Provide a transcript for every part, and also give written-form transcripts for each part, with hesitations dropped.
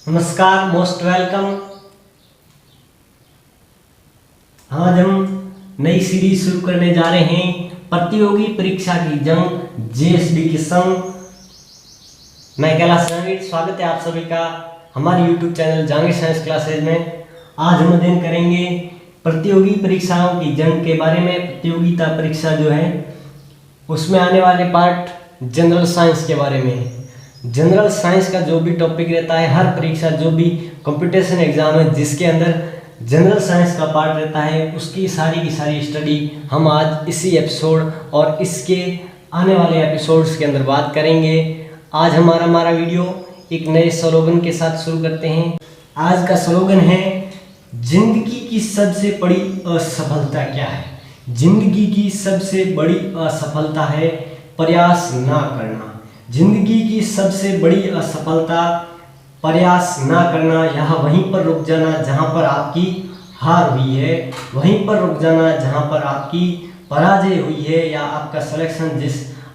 नमस्कार, most welcome. आज हम नई सीरीज शुरू करने जा रहे हैं, प्रतियोगी परीक्षा की जंग जेएसबी के संग। मैं कैलाश जहांगीर, स्वागत है आप सभी का हमारे YouTube channel Jahangir science classes में। आज हम अध्ययन करेंगे प्रतियोगी परीक्षाओं की जंग के बारे में। प्रतियोगिता परीक्षा जो है उसमें आने वाले पार्ट जनरल साइंस के बारे में। जनरल साइंस का जो भी टॉपिक रहता है, हर परीक्षा जो भी कंपटीशन एग्जाम है जिसके अंदर जनरल साइंस का पार्ट रहता है, उसकी सारी की सारी स्टडी हम आज इसी एपिसोड और इसके आने वाले एपिसोड्स के अंदर बात करेंगे। आज हमारा वीडियो एक नए स्लोगन के साथ शुरू करते हैं। आज का स्लोगन है, जिंदगी की सबसे बड़ी असफलता क्या है? जिंदगी की सबसे बड़ी असफलता है प्रयास ना करना। जिंदगी की सबसे बड़ी असफलता प्रयास ना करना, यहाँ वहीं पर रुक जाना जहाँ पर आपकी हार हुई है, वहीं पर रुक जाना जहाँ पर आपकी पराजय हुई है, या आपका सिलेक्शन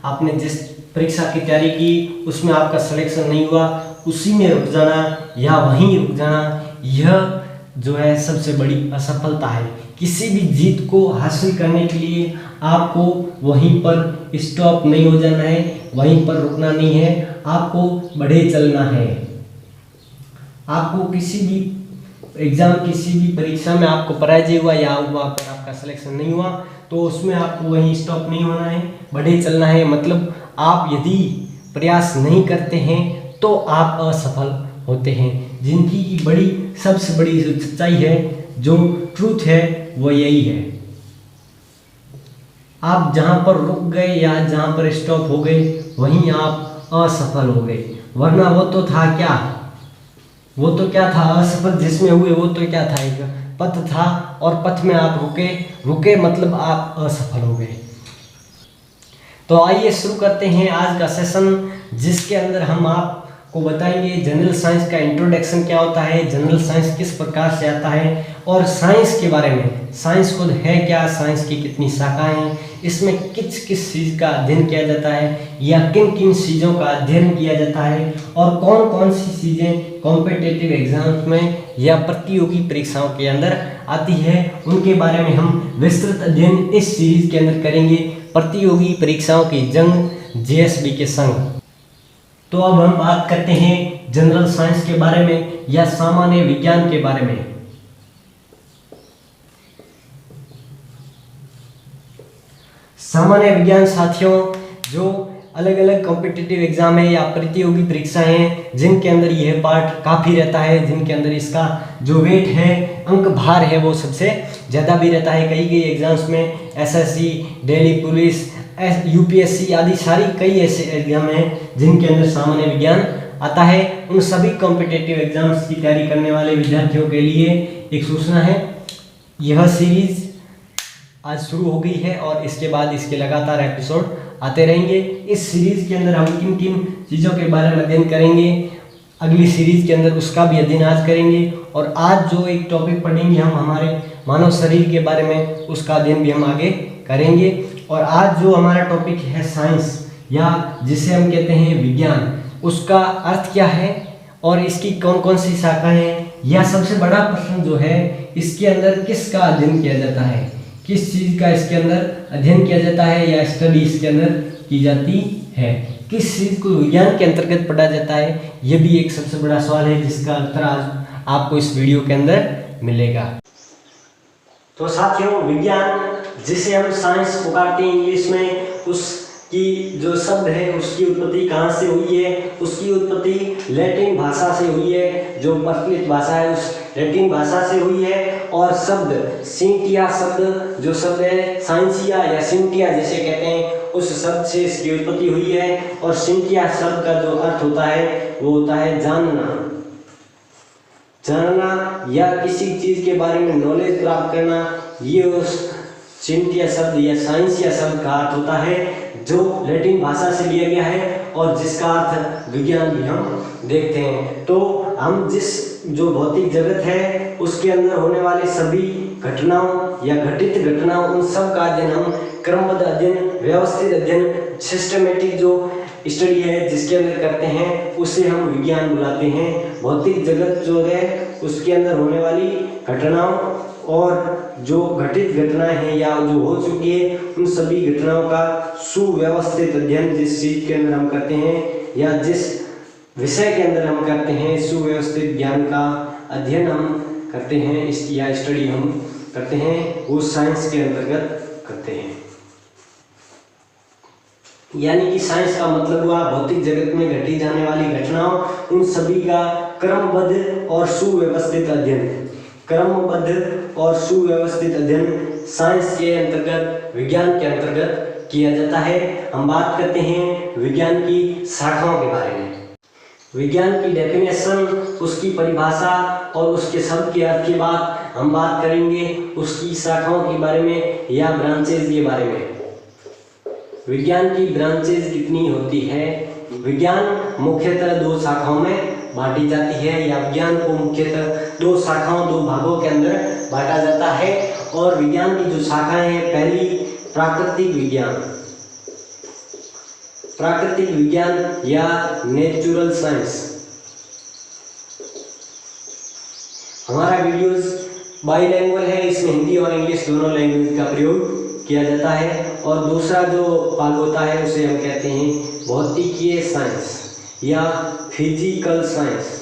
आपने जिस परीक्षा की तैयारी की उसमें आपका सिलेक्शन नहीं हुआ, उसी में रुक जाना या वहीं रुक जाना, यह जो है सबसे बड़ी असफलता है। किसी भी जीत को हासिल करने के लिए आपको वहीं पर स्टॉप नहीं हो जाना है, वहीं पर रुकना नहीं है, आपको बढ़े चलना है। आपको किसी भी एग्जाम, किसी भी परीक्षा में आपको पराजय हुआ या वहाँ पर आपका सिलेक्शन नहीं हुआ तो उसमें आपको वहीं स्टॉप नहीं होना है, बढ़े चलना है। मतलब आप यदि प्रयास नहीं करते हैं तो आप असफल होते हैं। जिंदगी की सबसे बड़ी जो सच्चाई है, जो ट्रूथ है, वो यही है। आप जहाँ पर रुक गए या जहाँ पर स्टॉप हो गए वहीं आप असफल हो गए, वरना वो तो था क्या? वो तो क्या था? असफल जिसमें हुए वो तो क्या था? एक पथ था और पथ में आप रुके मतलब आप असफल हो गए। तो आइए शुरू करते हैं आज का सेशन, जिसके अंदर हम आपको बताएंगे जनरल साइंस का इंट्रोडक्शन क्या होता है, जनरल साइंस किस प्रकार से आता है, और साइंस के बारे में, साइंस खुद है क्या, साइंस की कितनी शाखाएं हैं, इसमें किस किस चीज़ का अध्ययन किया जाता है या किन किन चीज़ों का अध्ययन किया जाता है, और कौन कौन सी चीज़ें कॉम्पिटिटिव एग्जाम्स में या प्रतियोगी परीक्षाओं के अंदर आती है, उनके बारे में हम विस्तृत अध्ययन इस सीरीज के अंदर करेंगे, प्रतियोगी परीक्षाओं की जंग जेएसबी के संग। तो अब हम बात करते हैं जनरल साइंस के बारे में या सामान्य विज्ञान के बारे में। सामान्य विज्ञान साथियों, जो अलग अलग कॉम्पिटिटिव एग्जाम है या प्रतियोगी परीक्षाएं हैं जिनके अंदर यह पार्ट काफ़ी रहता है, जिनके अंदर इसका जो वेट है, अंक भार है, वो सबसे ज़्यादा भी रहता है। कई एग्जाम्स में एसएससी, दिल्ली पुलिस, यूपीएससी आदि सारी कई ऐसे एग्जाम हैं जिनके अंदर सामान्य विज्ञान आता है। उन सभी कॉम्पिटिटिव एग्जाम्स की तैयारी करने वाले विद्यार्थियों के लिए एक सूचना है, यह सीरीज आज शुरू हो गई है और इसके बाद इसके लगातार एपिसोड आते रहेंगे। इस सीरीज के अंदर हम किन किन चीज़ों के बारे में अध्ययन करेंगे, अगली सीरीज के अंदर उसका भी अध्ययन आज करेंगे, और आज जो एक टॉपिक पढ़ेंगे हम हमारे मानव शरीर के बारे में, उसका अध्ययन भी हम आगे करेंगे। और आज जो हमारा टॉपिक है साइंस, या जिसे हम कहते हैं विज्ञान, उसका अर्थ क्या है और इसकी कौन कौन सी शाखाएं हैं, या सबसे बड़ा प्रश्न जो है, इसके अंदर किसका अध्ययन किया जाता है, किस चीज़ का इसके अंदर अध्ययन किया जाता है या स्टडी इसके अंदर की जाती है, किस चीज़ को विज्ञान के अंतर्गत पढ़ा जाता है, यह भी एक सबसे बड़ा सवाल है जिसका उत्तर आज आपको इस वीडियो के अंदर मिलेगा। तो साथियों, विज्ञान जिसे हम साइंस पुकारते हैं इंग्लिश में, उसकी जो शब्द है उसकी उत्पत्ति कहाँ से हुई है? उसकी उत्पत्ति लैटिन भाषा से हुई है, जो प्रचलित भाषा है उस लैटिन भाषा से हुई है। और शब्द सिंटिया शब्द, जो शब्द है साइंसिया या सिंटिया जिसे कहते हैं, उस शब्द से इसकी उत्पत्ति हुई है। और सिंटिया शब्द का जो अर्थ होता है वो होता है जानना, या किसी चीज़ के बारे में नॉलेज प्राप्त करना। ये उस सिंटिया शब्द या साइंसिया शब्द का अर्थ होता है, जो लैटिन भाषा से लिया गया है और जिसका अर्थ विज्ञान भी हम देखते हैं। तो हम जो भौतिक जगत है उसके अंदर होने वाले सभी घटनाओं या घटित घटनाओं, उन सब का अध्ययन हम क्रमबद्ध अध्ययन, व्यवस्थित अध्ययन, सिस्टमेटिक जो स्टडी है जिसके अंदर करते हैं उसे हम विज्ञान बुलाते हैं। भौतिक जगत जो है उसके अंदर होने वाली घटनाओं और जो घटित घटनाएं हैं या जो हो चुकी है उन सभी घटनाओं का सुव्यवस्थित अध्ययन जिस चीज के अंदर हम करते हैं या जिस विषय के अंदर हम करते हैं, सुव्यवस्थित ज्ञान का अध्ययन हम करते हैं या स्टडी हम करते हैं, वो साइंस के अंतर्गत करते हैं। यानी कि साइंस का मतलब हुआ भौतिक जगत में घटी जाने वाली घटनाओं उन सभी का क्रमबद्ध और सुव्यवस्थित अध्ययन। क्रमबद्ध और सुव्यवस्थित अध्ययन साइंस के अंतर्गत, विज्ञान के अंतर्गत किया जाता है। हम बात करते हैं विज्ञान की शाखाओं के बारे में। विज्ञान की डेफिनेशन, उसकी परिभाषा और उसके शब्द के अर्थ के बाद हम बात करेंगे उसकी शाखाओं के बारे में या ब्रांचेज के बारे में। विज्ञान की ब्रांचेज कितनी होती है? विज्ञान मुख्यतः दो शाखाओं में बांटी जाती है या विज्ञान को मुख्यतः दो शाखाओं, दो भागों के अंदर बांटा जाता है। और विज्ञान की जो शाखाएं हैं, पहली प्राकृतिक विज्ञान, प्राकृतिक विज्ञान या नेचुरल साइंस। हमारा वीडियोस बाइलैंग्वेज है, इसमें हिंदी और इंग्लिश दोनों लैंग्वेज का प्रयोग किया जाता है। और दूसरा जो भाग होता है उसे हम कहते हैं भौतिकीय साइंस या फिजिकल साइंस।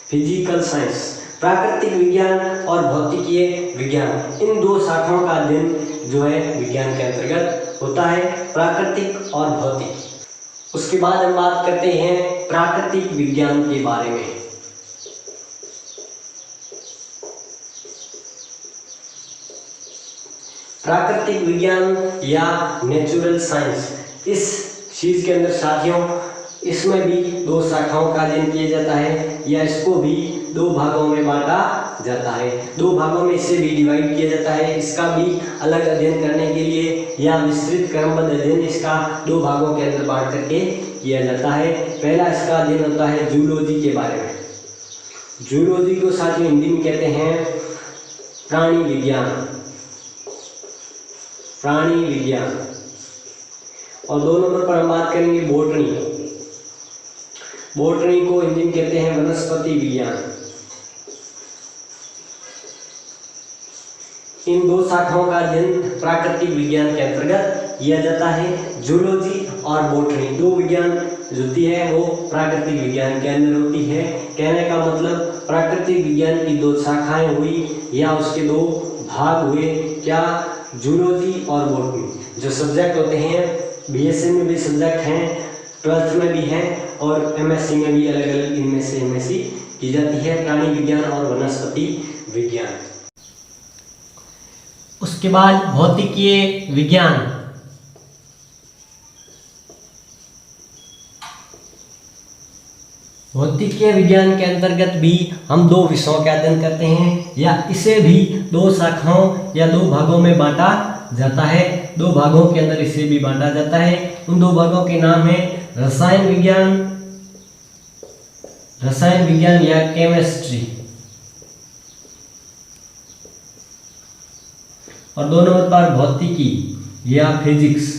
फिजिकल साइंस, प्राकृतिक विज्ञान और भौतिकीय विज्ञान, इन दो शाखाओं का अध्ययन जो है विज्ञान के अंतर्गत होता है, प्राकृतिक और भौतिक। उसके बाद हम बात करते हैं प्राकृतिक विज्ञान के बारे में। प्राकृतिक विज्ञान या नेचुरल साइंस, इस चीज के अंदर साथियों इसमें भी दो शाखाओं का अध्ययन किया जाता है या इसको भी दो भागों में बांटा जाता है। दो भागों में इसे भी डिवाइड किया जाता है। इसका भी अलग अध्ययन करने के लिए या विस्तृत क्रमबद्ध अध्ययन इसका दो भागों के अंदर बांट करके किया जाता है। पहला इसका अध्ययन होता है जूलॉजी के बारे में। जूलॉजी को साथियों हिंदी में कहते हैं प्राणी विज्ञान, प्राणी विज्ञान। और दो नंबर पर हम बात करेंगे बॉटनी। बॉटनी को हिंदी में कहते हैं वनस्पति विज्ञान। इन दो शाखाओं का अध्ययन प्राकृतिक विज्ञान के अंतर्गत किया जाता है। जूलॉजी और बॉटनी दो विज्ञान जो होती है वो प्राकृतिक विज्ञान के अंदर होती है। कहने का मतलब प्राकृतिक विज्ञान की दो शाखाएं हुई या उसके दो भाग हुए, क्या? जूलॉजी और बॉटनी। जो सब्जेक्ट होते हैं बीएससी में भी सब्जेक्ट हैं, 12th में भी हैं और एमएससी में भी अलग अलग इनमें से एमएससी की जाती है, प्राणी विज्ञान और वनस्पति विज्ञान। उसके बाद भौतिकीय विज्ञान। भौतिकीय विज्ञान के अंतर्गत भी हम दो विषयों का अध्ययन करते हैं या इसे भी दो शाखाओं या दो भागों में बांटा जाता है। दो भागों के अंदर इसे भी बांटा जाता है। उन दो भागों के नाम है रसायन विज्ञान, रसायन विज्ञान या केमिस्ट्री, और दो नंबर पर भौतिकी या फिजिक्स।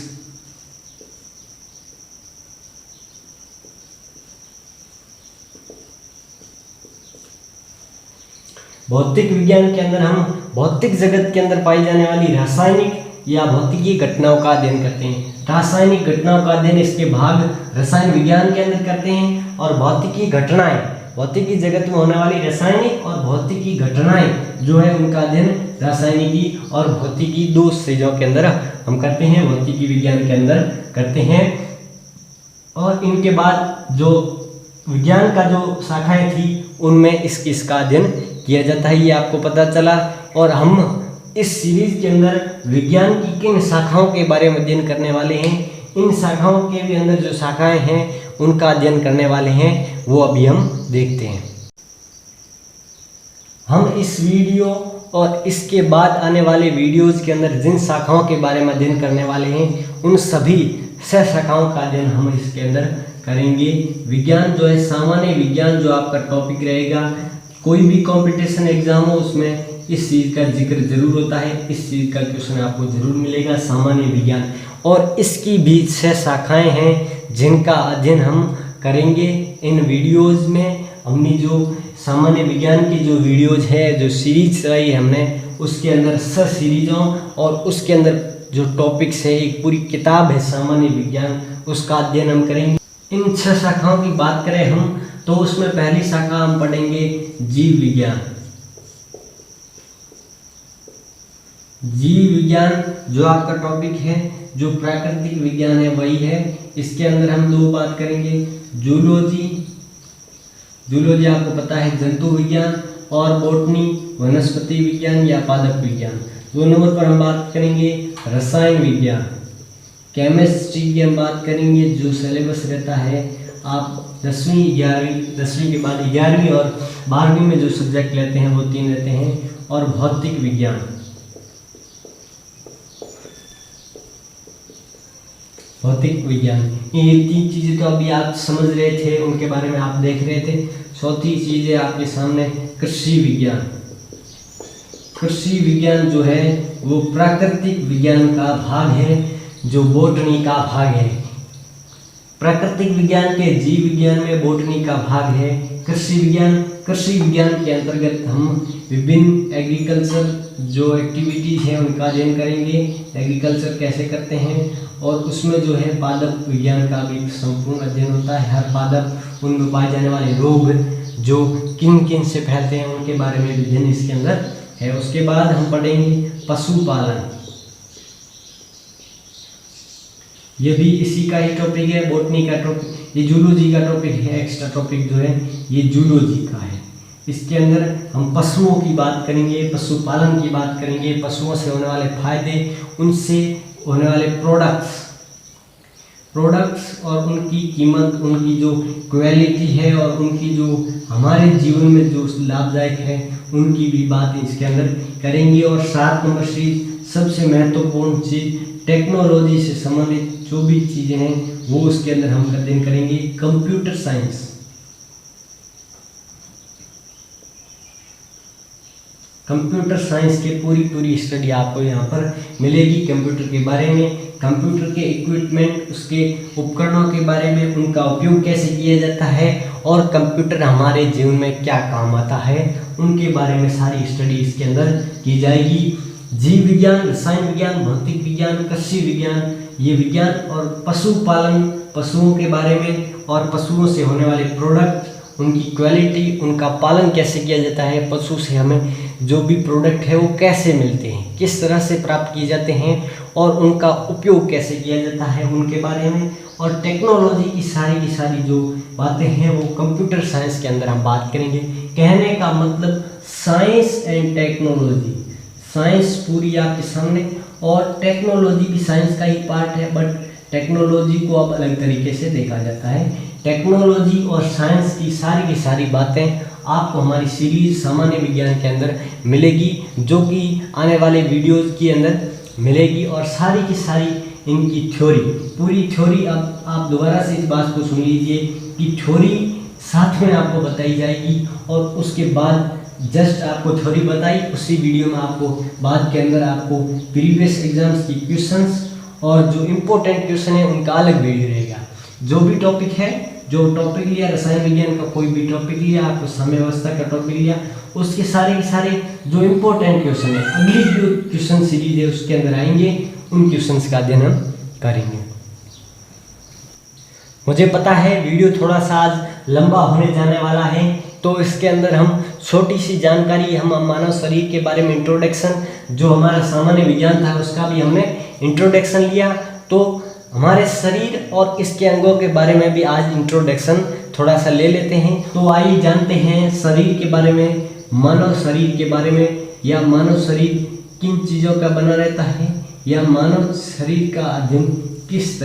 भौतिक विज्ञान के अंदर हम भौतिक जगत के अंदर पाई जाने वाली रासायनिक या भौतिकी घटनाओं का अध्ययन करते हैं। रासायनिक घटनाओं का अध्ययन इसके भाग रसायन विज्ञान के अंदर करते हैं। और भौतिकी घटनाएं, भौतिकी जगत में होने वाली रासायनिक और भौतिकी घटनाएं जो है उनका अध्ययन रासायनिकी और भौतिकी दो चीजों के अंदर हम करते हैं, भौतिकी विज्ञान के अंदर करते हैं। और इनके बाद जो विज्ञान का जो शाखाएं थी उनमें इसका अध्ययन किया जाता है, ये आपको पता चला। और हम इस सीरीज के अंदर विज्ञान की किन शाखाओं के बारे में अध्ययन करने वाले हैं, इन शाखाओं के भी अंदर जो शाखाएं हैं उनका अध्ययन करने वाले हैं, वो अभी हम देखते हैं। हम इस वीडियो और इसके बाद आने वाले वीडियोज के अंदर जिन शाखाओं के बारे में अध्ययन करने वाले हैं उन सभी 6 शाखाओं का अध्ययन हम इसके अंदर करेंगे। विज्ञान जो है सामान्य विज्ञान जो आपका टॉपिक रहेगा, कोई भी कंपटीशन एग्जाम हो उसमें इस चीज़ का जिक्र जरूर होता है, इस चीज़ का क्वेश्चन आपको जरूर मिलेगा, सामान्य विज्ञान। और इसकी भी 6 शाखाएं हैं जिनका अध्ययन हम करेंगे इन वीडियोज़ में। हमने जो सामान्य विज्ञान की जो वीडियोज़ है, जो सीरीज चलाई है हमने, उसके अंदर 6 सीरीजों और उसके अंदर जो टॉपिक्स है, एक पूरी किताब है सामान्य विज्ञान, उसका अध्ययन हम करेंगे। इन 6 शाखाओं की बात करें हम तो उसमें पहली शाखा हम पढ़ेंगे जीव विज्ञान। जीव विज्ञान जो आपका टॉपिक है, जो प्राकृतिक विज्ञान है वही है। इसके अंदर हम 2 बात करेंगे, जूलॉजी, जूलॉजी आपको पता है जंतु विज्ञान, और बॉटनी वनस्पति विज्ञान या पादप विज्ञान। 2 नंबर पर हम बात करेंगे रसायन विज्ञान। केमिस्ट्री की हम बात करेंगे, जो सिलेबस रहता है आप 10वीं 11वीं 10वीं के बाद 11वीं और 12वीं में जो सब्जेक्ट लेते हैं वो 3 रहते हैं, और भौतिक विज्ञान। भौतिक विज्ञान, ये 3 चीज़ें तो अभी आप समझ रहे थे, उनके बारे में आप देख रहे थे। चौथी चीज़ है आपके सामने कृषि विज्ञान। कृषि विज्ञान जो है वो प्राकृतिक विज्ञान का भाग है, जो बॉटनी का भाग है। प्राकृतिक विज्ञान के जीव विज्ञान में बॉटनी का भाग है कृषि विज्ञान। कृषि विज्ञान के अंतर्गत हम विभिन्न एग्रीकल्चर जो एक्टिविटीज़ हैं उनका अध्ययन करेंगे, एग्रीकल्चर कैसे करते हैं, और उसमें जो है पादप विज्ञान का भी संपूर्ण अध्ययन होता है। हर पादप, उनमें पाए जाने वाले रोग जो किन किन से फैलते हैं उनके बारे में अध्ययन इसके अंदर है। उसके बाद हम पढ़ेंगे पशुपालन, ये भी इसी का ही टॉपिक है, बॉटनी का टॉपिक, ये जूलॉजी का टॉपिक है। एक्स्ट्रा टॉपिक जो है ये जूलॉजी का है। इसके अंदर हम पशुओं की बात करेंगे, पशुपालन की बात करेंगे, पशुओं से होने वाले फायदे, उनसे होने वाले प्रोडक्ट्स और उनकी कीमत, उनकी जो क्वालिटी है और उनकी जो हमारे जीवन में जो लाभदायक है उनकी भी बात इसके अंदर करेंगे। और 7 नंबर चीज, सबसे महत्वपूर्ण चीज, टेक्नोलॉजी से संबंधित जो भी चीज़ें हैं वो उसके अंदर हम अध्ययन करेंगे। कंप्यूटर साइंस, कंप्यूटर साइंस की पूरी स्टडी आपको यहाँ पर मिलेगी कंप्यूटर के बारे में, कंप्यूटर के इक्विपमेंट, उसके उपकरणों के बारे में, उनका उपयोग कैसे किया जाता है और कंप्यूटर हमारे जीवन में क्या काम आता है, उनके बारे में सारी स्टडी इसके अंदर की जाएगी। जीव विज्ञान, रसायन विज्ञान, भौतिक विज्ञान, कृषि विज्ञान, ये विज्ञान, और पशुपालन, पशुओं के बारे में और पशुओं से होने वाले प्रोडक्ट, उनकी क्वालिटी, उनका पालन कैसे किया जाता है, पशु से हमें जो भी प्रोडक्ट है वो कैसे मिलते हैं, किस तरह से प्राप्त किए जाते हैं और उनका उपयोग कैसे किया जाता है उनके बारे में। और टेक्नोलॉजी की सारी जो बातें हैं वो कंप्यूटर साइंस के अंदर हम बात करेंगे। कहने का मतलब साइंस एंड टेक्नोलॉजी, साइंस पूरी आपके सामने और टेक्नोलॉजी भी साइंस का ही पार्ट है, बट टेक्नोलॉजी को अब अलग तरीके से देखा जाता है। टेक्नोलॉजी और साइंस की सारी बातें आपको हमारी सीरीज सामान्य विज्ञान के अंदर मिलेगी, जो कि आने वाले वीडियोज़ के अंदर मिलेगी। और सारी की सारी इनकी थ्योरी, पूरी थ्योरी अब आप दोबारा से इस बात को सुन लीजिए कि थ्योरी साथ में आपको बताई जाएगी, और उसके बाद जस्ट आपको थ्योरी बताई, उसी वीडियो में आपको बाद के अंदर आपको प्रीवियस एग्जाम्स की क्वेश्चंस और जो इम्पोर्टेंट क्वेश्चन है उनका अलग वीडियो रहेगा। जो भी टॉपिक है, जो टॉपिक लिया रसायन विज्ञान का, कोई भी टॉपिक लिया, आपको समय व्यवस्था का टॉपिक लिया, उसके सारे जो इम्पोर्टेंट क्वेश्चन है अगली जो क्वेश्चन सीरीज है उसके अंदर आएंगे, उन क्वेश्चंस का अध्ययन हम करेंगे। मुझे पता है वीडियो थोड़ा सा आज लंबा होने जाने वाला है, तो इसके अंदर हम छोटी सी जानकारी, हम मानव शरीर के बारे में इंट्रोडक्शन, जो हमारा सामान्य विज्ञान था उसका भी हमने इंट्रोडक्शन लिया, तो हमारे शरीर और इसके अंगों के बारे में भी आज इंट्रोडक्शन थोड़ा सा ले लेते हैं। तो आइए जानते हैं शरीर के बारे में, मानव शरीर के बारे में, या मानव शरीर किन चीज़ों का बना रहता है, या मानव शरीर का अध्ययन किस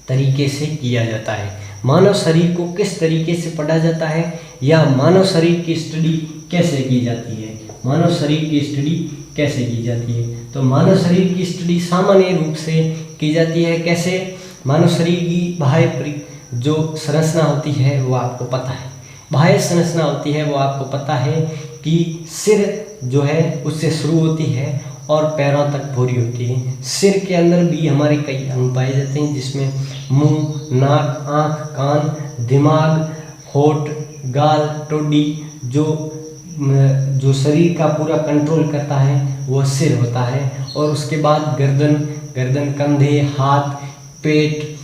तरीके से किया जाता है, मानव शरीर को किस तरीके से पढ़ा जाता है, या मानव शरीर की स्टडी कैसे की जाती है, मानव शरीर की स्टडी कैसे की जाती है। तो मानव शरीर की स्टडी सामान्य रूप से की जाती है। कैसे? मानव शरीर की बाह्य जो संरचना होती है वो आपको पता है, बाह्य संरचना होती है वो आपको पता है कि सिर जो है उससे शुरू होती है और पैरों तक पूरी होती है। सिर के अंदर भी हमारे कई अंग पाए जाते हैं, जिसमें मुंह, नाक, आँख, कान, दिमाग, होठ, गाल, ठोड़ी, जो शरीर का पूरा कंट्रोल करता है वो सिर होता है। और उसके बाद गर्दन, कंधे, हाथ, पेट,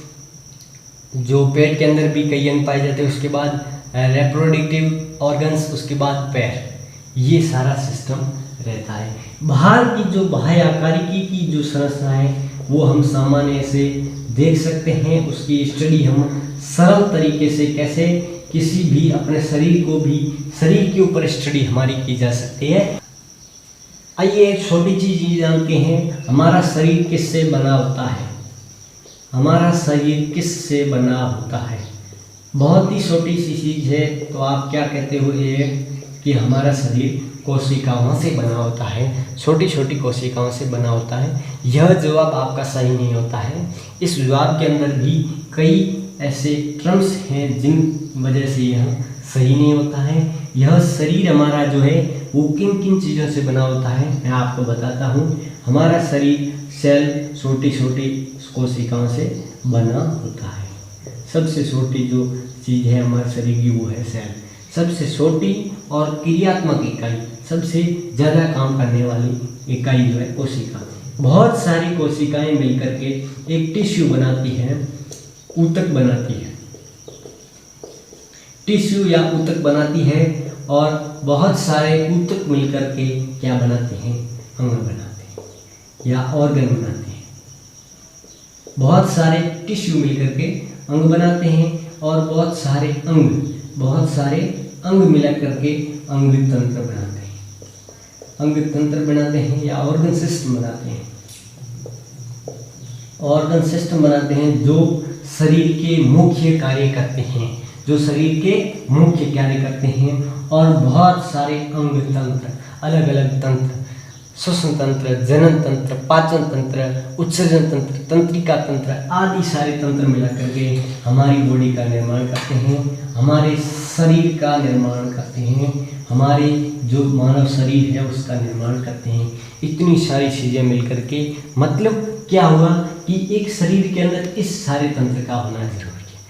जो पेट के अंदर भी कई अंग पाए जाते हैं। उसके बाद रिप्रोडक्टिव ऑर्गन्स, उसके बाद पैर, ये सारा सिस्टम रहता है। बाहर की जो बाह्य आकारिकी की जो संरचना है वो हम सामान्य से देख सकते हैं। उसकी स्टडी हम सरल तरीके से कैसे किसी भी अपने शरीर के ऊपर स्टडी हमारी की जा सकती है। आइए एक छोटी चीज जानते हैं, हमारा शरीर किससे बना होता है। हमारा शरीर किससे बना होता है? बहुत ही छोटी सी चीज है। तो आप क्या कहते हो ये कि हमारा शरीर कोशिकाओं से बना होता है, छोटी छोटी कोशिकाओं से बना होता है। यह जवाब आपका सही नहीं होता है। इस जवाब के अंदर भी कई ऐसे टर्म्स हैं जिन वजह से यह सही नहीं होता है। यह शरीर हमारा जो है वो किन किन चीज़ों से बना होता है मैं आपको बताता हूँ। हमारा शरीर सेल, छोटी छोटी कोशिकाओं से बना होता है। सबसे छोटी जो चीज़ है हमारे शरीर की वो है सेल। सबसे छोटी और क्रियात्मक इकाई, सबसे ज़्यादा काम करने वाली इकाई जो है कोशिका। बहुत सारी कोशिकाएं मिलकर के एक टिश्यू बनाती हैं, ऊतक बनाती है। टिश्यू या ऊतक बनाती है और बहुत सारे ऊतक मिलकर के क्या बनाते हैं? अंग बनाते हैं या ऑर्गन बनाते हैं। बहुत सारे टिश्यू मिलकर के अंग बनाते हैं और बहुत सारे अंग मिला करके अंग तंत्र बनाते हैं। अंग तंत्र बनाते हैं या ऑर्गन सिस्टम बनाते हैं। ऑर्गन सिस्टम बनाते हैं जो शरीर के मुख्य कार्य करते हैं, और बहुत सारे अंग तंत्र, अलग अलग तंत्र, श्वसन तंत्र, जनन तंत्र, पाचन तंत्र, उत्सर्जन तंत्र, तंत्रिका तंत्र आदि सारे तंत्र मिला करके हमारी बॉडी का निर्माण करते हैं, हमारे शरीर का निर्माण करते हैं, हमारे जो मानव शरीर है उसका निर्माण करते हैं। इतनी सारी चीज़ें मिलकर के मतलब क्या हुआ कि एक शरीर के अंदर इस सारे तंत्र का होना जरूरी है।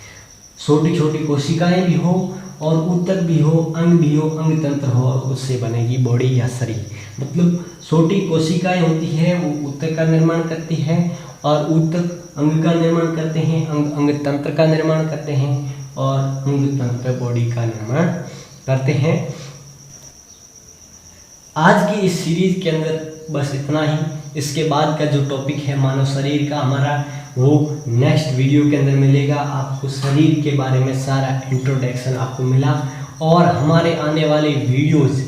छोटी छोटी कोशिकाएं भी हो और ऊतक भी हो, अंग भी हो, अंग तंत्र हो, और उससे बनेगी बॉडी या शरीर। मतलब छोटी कोशिकाएं होती है वो ऊतक का निर्माण करती है और ऊतक अंग का निर्माण करते हैं, अंग तंत्र का निर्माण करते हैं और अंग तंत्र बॉडी का निर्माण करते हैं। आज की इस सीरीज के अंदर बस इतना ही। इसके बाद का जो टॉपिक है मानव शरीर का हमारा, वो नेक्स्ट वीडियो के अंदर मिलेगा। आपको शरीर के बारे में सारा इंट्रोडक्शन आपको मिला, और हमारे आने वाले वीडियोस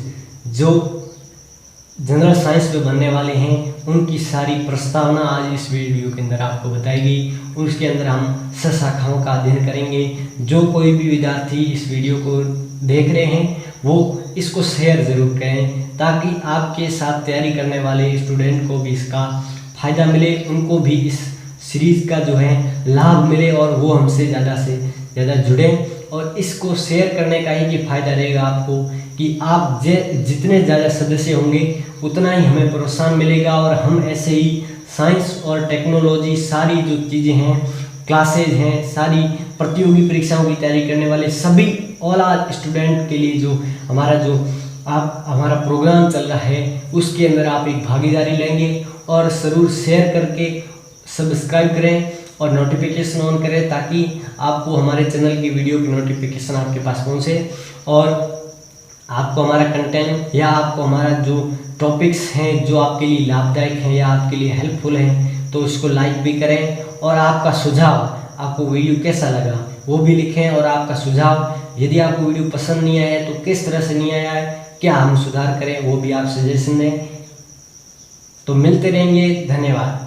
जो जनरल साइंस में बनने वाले हैं उनकी सारी प्रस्तावना आज इस वीडियो के अंदर आपको बताई गई। उसके अंदर हम शाखाओं का अध्ययन करेंगे। जो कोई भी विद्यार्थी इस वीडियो को देख रहे हैं वो इसको शेयर ज़रूर करें, ताकि आपके साथ तैयारी करने वाले स्टूडेंट को भी इसका फ़ायदा मिले, उनको भी इस सीरीज़ का जो है लाभ मिले और वो हमसे ज़्यादा से ज़्यादा जुड़ें। और इसको शेयर करने का ही फ़ायदा रहेगा आपको कि आप जितने ज़्यादा सदस्य होंगे उतना ही हमें प्रोत्साहन मिलेगा, और हम ऐसे ही साइंस और टेक्नोलॉजी सारी जो चीज़ें हैं, क्लासेज हैं, सारी प्रतियोगी परीक्षाओं की तैयारी करने वाले सभी ऑल आर स्टूडेंट के लिए जो हमारा प्रोग्राम चल रहा है उसके अंदर आप एक भागीदारी लेंगे। और ज़रूर शेयर करके सब्सक्राइब करें और नोटिफिकेशन ऑन करें, ताकि आपको हमारे चैनल की वीडियो की नोटिफिकेशन आपके पास पहुंचे, और आपको हमारा कंटेंट या आपको हमारा जो टॉपिक्स हैं जो आपके लिए लाभदायक हैं या आपके लिए हेल्पफुल हैं तो इसको लाइक भी करें। और आपका सुझाव, आपको वीडियो कैसा लगा वो भी लिखें, और आपका सुझाव यदि आपको वीडियो पसंद नहीं आया है तो किस तरह से नहीं आया है, क्या हम सुधार करें, वो भी आप सजेशन दें। तो मिलते रहेंगे। धन्यवाद।